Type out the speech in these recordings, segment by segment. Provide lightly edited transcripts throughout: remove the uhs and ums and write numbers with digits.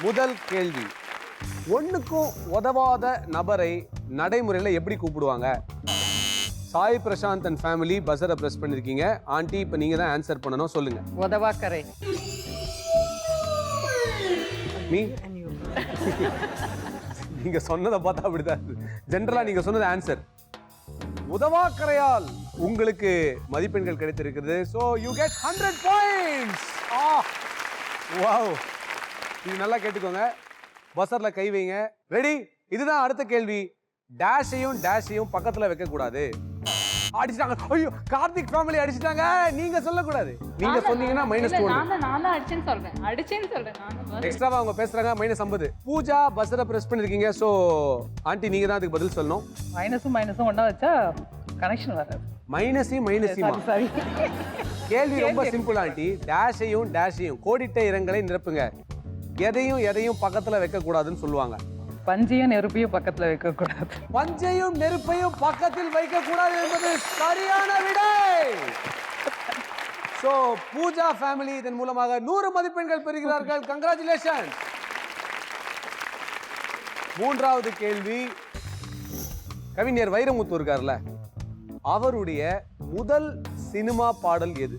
முதல் கேள்வி, ஒண்ணுக்கும் உதவாத நபரை நடைமுறையில எப்படி கூப்பிடுவாங்க? சாய் பிரசாந்த் அண்ட் ஃபேமிலி பஸரை பிரஸ் பண்ணிருக்கீங்க. ஆண்டி இப்ப நீங்க தான் ஆன்சர் பண்ணணும், சொல்லுங்க. உதவாக்கரை. மீ நீங்க சொன்னதை பார்த்தா அப்படிதான். ஜெனரலா நீங்க சொன்னது ஆன்சர். உதவாக்கரையால் உங்களுக்கு மதிப்பெண்கள் கிடைத்திருக்கிறது. So you get 100 points. Wow, இது நல்லா கேட்டுக்கோங்க. பஸர்ல கை வைங்க. ரெடி? இதுதான் அடுத்த கேள்வி. டேஷையும் பக்கத்துல வைக்க கூடாது. அடிச்சிட்டாங்க. ஐயோ, கார்த்திக் ஃபேமிலி அடிச்சிட்டாங்க. நீங்க சொல்லக்கூடாது. நீங்க சொன்னீங்கன்னா -200. நான் தான் அடிச்சேன்னு சொல்றேன். எக்ஸ்ட்ராவா அவங்க பேசுறாங்க. -50. பூஜா பஸரை பிரஸ் பண்ணிருக்கீங்க. சோ ஆண்டி நீங்க தான் அதுக்கு பதில் சொல்லணும். மைனஸும் ஒண்ணா வச்சா கனெக்ஷன் வராது. மைனஸையும் சாரி. கேள்வி ரொம்ப சிம்பிள் ஆண்டி. டேஷையும் கோடிட்ட இரங்களை நிரப்புங்க. எதையும் பக்கத்துல வைக்க கூடாதுன்னு சொல்லுவாங்க. பஞ்சையும் நெருப்பையும் பக்கத்துல வைக்க கூடாது. பஞ்சையும் நெருப்பையும் பக்கத்தில் வைக்க கூடாது என்பது சரியான விடை. சோ பூஜா ஃபேமிலி இதன் மூலமாக 100 மதிப்பெண்கள் பெறுகிறார்கள். கங்க்ராச்சுலேஷன். மூன்றாவது கேள்வி, கவிஞர் வைரமுத்து இருக்கார்ல, அவருடைய முதல் சினிமா பாடல் எது?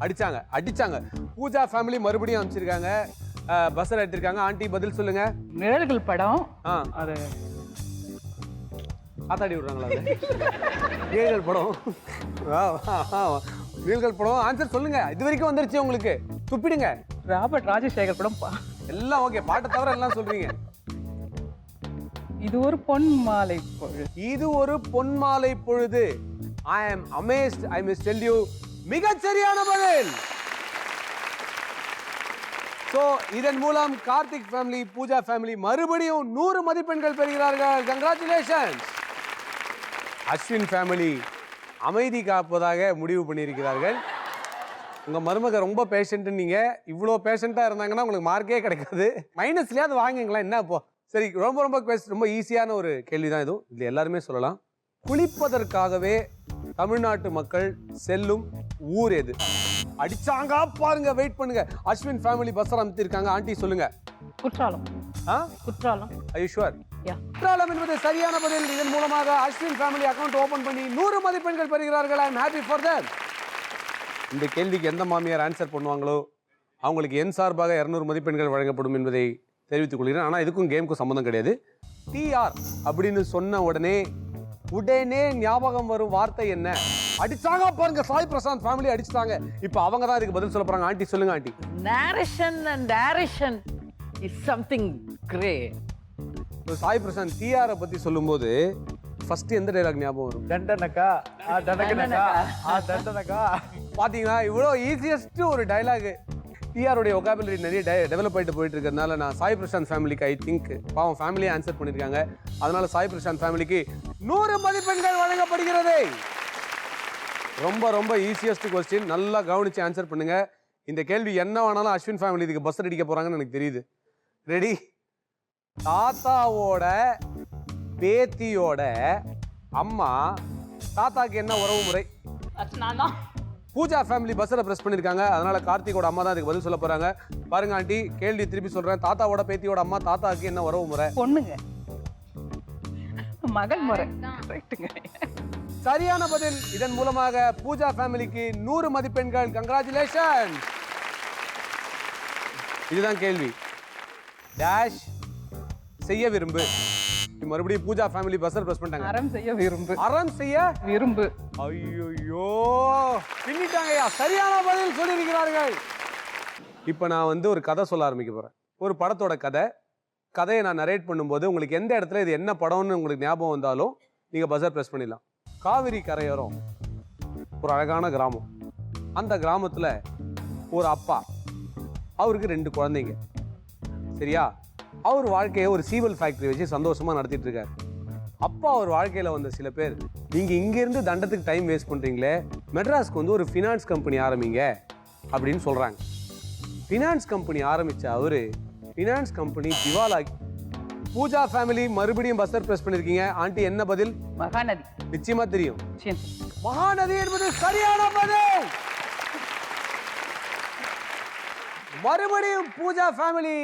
அடிச்சாங்க. பூஜா ஃபேமிலி மறுபடியும் அமைச்சிருக்காங்க. பஸ்ஸர் எடுத்திருக்காங்க. ஆண்டி பதில் சொல்லுங்க. நிழல்கள் படம். அது ஆத்தாடி விடுறாங்களா? நிழல்கள் படம். நிழல்கள் படம். ஆன்சர் சொல்லுங்க. இது வரைக்கும் வந்துருச்சு உங்களுக்கு. துப்பிடுங்க. ராபர்ட் ராஜசேகர் படம். எல்லாம் ஓகே. பாட்டை தவிர எல்லாம் சொல்றீங்க. இது ஒரு பொன் மாலை பொழுது. இது ஒரு பொன்மாலை பொழுது. I am amazed. I must tell you, மிகச் சரியான பதில். சோ இதன் மூலம் கார்த்திக் ஃபேமிலி பூஜா ஃபேமிலி மறுபடியும் 100 மதிப்பெண்கள் பெறுகிறார்கள். கங்க்ராச்சுலேஷன். அஸ்வின் ஃபேமிலி அமைதி காப்பதாக முடிவு பண்ணியிருக்கிறார்கள். உங்க மருமக ரொம்ப பேஷண்ட். நீங்க இவ்வளோ பேஷண்டா இருந்தாங்கன்னா உங்களுக்கு மார்க்கே கிடைக்காது. மைனஸ்லயாவது வாங்குங்களா என்ன? இப்போ சரி, ரொம்ப ஈஸியான ஒரு கேள்வி தான் இது. இதுல எல்லாருமே சொல்லலாம். குளிப்பதற்காகவே தமிழ்நாட்டு மக்கள் செல்லும் ஊர் எது? அடிச்சாங்க பாருங்க. வெயிட் பண்ணுங்க. அஸ்வின் ஃபேமிலி பஸ் அமைத்திருக்காங்க. ஆண்டி சொல்லுங்க. Kutralam. Courtallam. Are you sure? Courtallam என்பது சரியான பதில். இதன் மூலமாக அஸ்வின் ஃபேமிலி அக்கவுண்ட் ஓபன் பண்ணி 100 மதிப்பெண்கள் பெறுகிறார்கள். I am happy for them. இந்த கேள்விக்கு எந்த மாமியார் ஆன்சர் பண்ணுவாங்களோ அவங்களுக்கு என் சார்பாக 200 மதிப்பெண்கள் வழங்கப்படும் என்பதை தெரிவித்துக் கொள்கிறேன். ஆனால் இதுக்கும் கேமுக்கும் சம்மந்தம் கிடையாது. டிஆர் அப்படின்னு சொன்ன உடனே ஞாபகம் வரும் வார்த்தை என்ன? அடிச்சாங்க பாருங்க. சாய் பிரசாந்த் ஃபேமிலி அடிச்சாங்க. இப்போ அவங்க தான் இதுக்கு பதில் சொல்ல போறாங்க. ஆண்டி சொல்லுங்க. Aunty. narration and direction is something great. Sai Prashanth TR பத்தி சொல்லும்போது ஃபர்ஸ்ட் எந்த டைலாக் ஞாபகம் வரும்? டண்டனக்கா டண்டனக்கா. பாத்தீங்களா, இவ்வளோ ஈஸியஸ்ட் ஒரு டைலாக். டிஆருடைய ஒகாபுலரி நிறைய டெவலப் ஆகிட்டு போயிட்டு இருக்கிறதுனால நான் சாய் பிரசாந்த் ஃபேமிலிக்கு ஐ திங்க் பாவம் ஃபேமிலியே ஆன்சர் பண்ணியிருக்காங்க. அதனால சாய் பிரசாந்த் ஃபேமிலிக்கு 100 மதிப்பெண்கள் வழங்கப்படுகிறது. ரொம்ப ஈஸியஸ்ட் கொஸ்டின். நல்லா கவனிச்சு ஆன்சர் பண்ணுங்க. இந்த கேள்வி என்ன வேணாலும் அஸ்வின் ஃபேமிலி இதுக்கு பஸ் அடிக்க போறாங்கன்னு எனக்கு தெரியுது. ரெடி? தாத்தாவோட பேத்தியோட அம்மா தாத்தாக்கு என்ன உறவு முறை? பூஜா ஃபேமிலி பஸ்ஸரை பிரஸ் பண்ணிருக்காங்க. அதனால கார்த்திகோட அம்மா தான் இதுக்கு பதில் சொல்ல போறாங்க. பாருங்க ஆண்டி, கேள்வி திருப்பி சொல்றேன். தாத்தாவோட பேத்தியோட அம்மா தாத்தாக்கு என்ன உறவு முறை? பொண்ணுங்க. மகள் முறை. சரியான பதில். இதன் மூலமாக பூஜா ஃபேமிலிக்கு 100 மதிப்பெண்கள். கங்க்ராச்சுலேஷன். இதுதான் கேள்வி. டேஷ் செய்ய விரும்பு. மறுபடியும் பூஜா ஃபேமிலி பஸ்ஸர் பிரஸ் பண்ணிட்டாங்க. அறம் செய்ய விரும்பு. அறம் செய்ய விரும்பு. ஐயோ, பின்னிட்டாங்கய்யா. சரியான பதில் சொல்லியிருக்கிறார்கள். இப்போ நான் ஒரு கதை சொல்ல ஆரம்பிக்க போறேன். ஒரு படத்தோட கதையை நான் நரேட் பண்ணும்போது உங்களுக்கு எந்த இடத்துல இது என்ன படம்னு உங்களுக்கு ஞாபகம் வந்தாலும் நீங்க பஸ்ஸர் பிரஸ் பண்ணிடலாம். காவிரி கரையோரம் ஒரு அழகான கிராமம். அந்த கிராமத்துல ஒரு அப்பா, அவருக்கு 2 குழந்தைங்க. சரியா? அவர் வாழ்க்கையை ஒரு சீவல் ஃபேக்டரி வச்சு சந்தோஷமா நடத்திட்டு இருக்காரு. அப்பா அவர் வாழ்க்கையில வந்த சில பேர், நீங்க இங்க இருந்து தண்டத்துக்கு டைம் வேஸ்ட் பண்றீங்களே, மெட்ராஸ்க்கு ஒரு ஃபினான்ஸ் கம்பெனி ஆரம்பிங்க அப்படின்னு சொல்றாங்க. ஃபினான்ஸ் கம்பெனி ஆரம்பிச்ச அவரு ஃபினான்ஸ் கம்பெனி திவாலாகி. பூஜா ஃபேமிலி மறுபடியும் பஸ்ஸர் பிரஸ் பண்ணிருக்கீங்க. ஆண்டி என்ன பதில்? மகாநதி. நிச்சயமா தெரியும். மகாநதி என்பது சரியான பதில். மறுபடியும் பூஜா ஃபேமிலி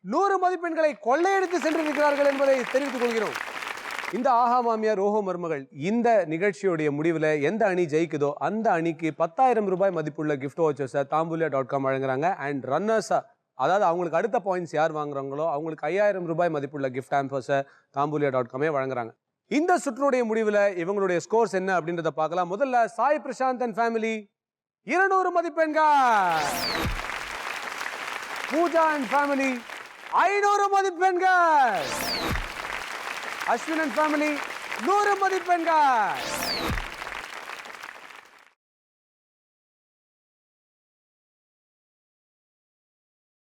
100 மதிப்பெண்களை கொள்ளையடித்து சென்றிருக்கிறார்கள் என்பதை தெரிவித்துக் கொள்கிறோம். இந்த ஆஹா மாமியார் ஓஹோ மருமகள் இந்த நிகழ்ச்சியுடைய முடிவில் எந்த அணி ஜெயிக்குதோ அந்த அணிக்கு 10,000 ரூபாய் மதிப்புள்ள கிஃப்ட் வவுச்சர்ஸை தாம்பூலியா.com வழங்குறாங்க. அண்ட் ரன்னர்ஸா, அதாவது அவங்களுக்கு அடுத்த பாயிண்ட்ஸ் யார் வாங்குறாங்களோ அவங்களுக்கு 5,000 ரூபாய் மதிப்புள்ள கிஃப்ட் ஆம்பர்ஸை தாம்பூலியா.com வழங்குறாங்க. இந்த சுற்றுடைய முடிவில் இவங்களுடைய ஸ்கோர்ஸ் என்ன அப்படின்றத பார்க்கலாம். முதல்ல சாய் பிரசாந்த் அண்ட் ஃபேமிலி 200 மதிப்பெண்கள், பூஜா அண்ட் ஃபேமிலி 500 மதிப்பெண்கள், அஸ்வின் அண்ட் ஃபேமிலி 100 மதிப்பெண்கள்.